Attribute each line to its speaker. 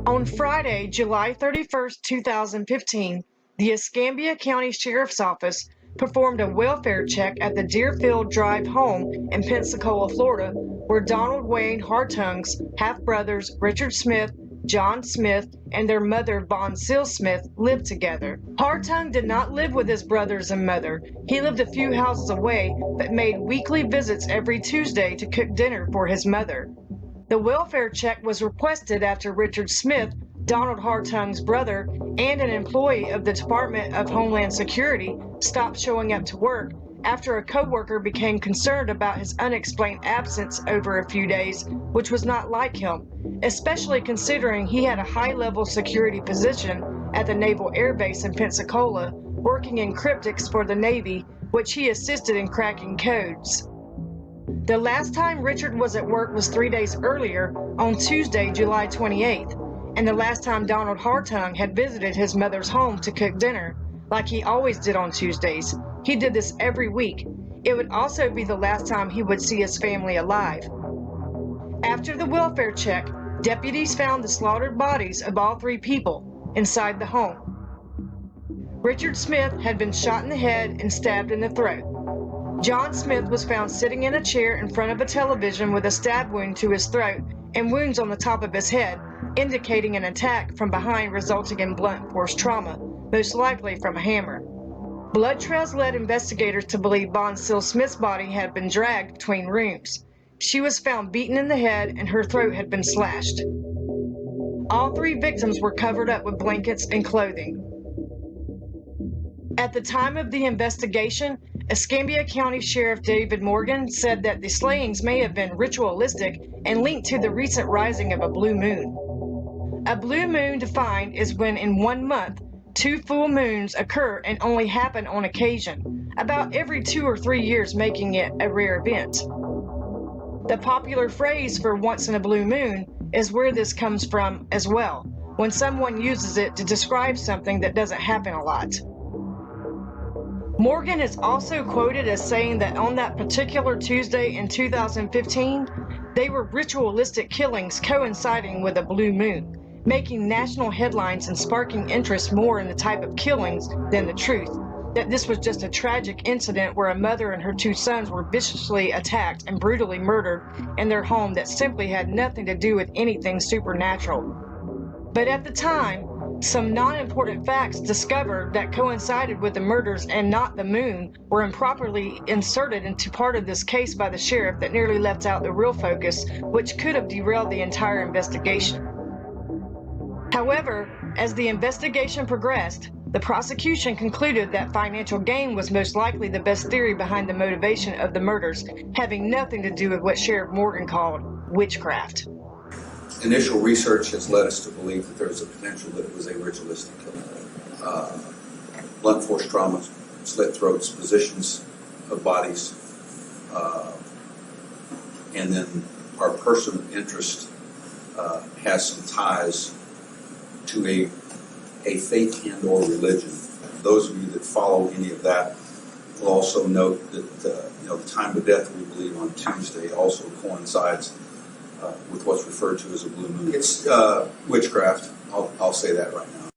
Speaker 1: On Friday, July 31st, 2015, the Escambia County Sheriff's Office performed a welfare check at the Deerfield Drive home in Pensacola, Florida, where Donald Wayne Hartung's half-brothers Richard Smith, John Smith, and their mother Bonsil Smith lived together. Hartung did not live with his brothers and mother. He lived a few houses away, but made weekly visits every Tuesday to cook dinner for his mother. The welfare check was requested after Richard Smith, Donald Hartung's brother, and an employee of the Department of Homeland Security stopped showing up to work after a coworker became concerned about his unexplained absence over a few days, which was not like him, especially considering he had a high-level security position at the Naval Air Base in Pensacola, working in cryptics for the Navy, which he assisted in cracking codes. The last time Richard was at work was 3 days earlier, on Tuesday, July 28th, and the last time Donald Hartung had visited his mother's home to cook dinner, like he always did on Tuesdays. He did this every week. It would also be the last time he would see his family alive. After the welfare check, deputies found the slaughtered bodies of all three people inside the home. Richard Smith had been shot in the head and stabbed in the throat. John Smith was found sitting in a chair in front of a television with a stab wound to his throat and wounds on the top of his head, indicating an attack from behind resulting in blunt force trauma, most likely from a hammer. Blood trails led investigators to believe Bonsil Smith's body had been dragged between rooms. She was found beaten in the head and her throat had been slashed. All three victims were covered up with blankets and clothing. At the time of the investigation, Escambia County Sheriff David Morgan said that the slayings may have been ritualistic and linked to the recent rising of a blue moon. A blue moon defined is when in 1 month, 2 full moons occur and only happen on occasion, about every 2 or 3 years, making it a rare event. The popular phrase for once in a blue moon is where this comes from as well, when someone uses it to describe something that doesn't happen a lot. Morgan is also quoted as saying that on that particular Tuesday in 2015, they were ritualistic killings coinciding with a blue moon, making national headlines and sparking interest more in the type of killings than the truth, that this was just a tragic incident where a mother and her 2 sons were viciously attacked and brutally murdered in their home that simply had nothing to do with anything supernatural. But at the time, some non-important facts discovered that coincided with the murders and not the moon were improperly inserted into part of this case by the sheriff that nearly left out the real focus, which could have derailed the entire investigation. However, as the investigation progressed, the prosecution concluded that financial gain was most likely the best theory behind the motivation of the murders, having nothing to do with what Sheriff Morgan called witchcraft.
Speaker 2: Initial research has led us to believe that there is a potential that it was a ritualistic killing. Blunt force trauma, slit throats, positions of bodies, and then our person of interest has some ties to a faith and or religion. Those of you that follow any of that will also note that the time of death, we believe, on Tuesday also coincides with what's referred to as a blue moon. It's witchcraft. I'll say that right now.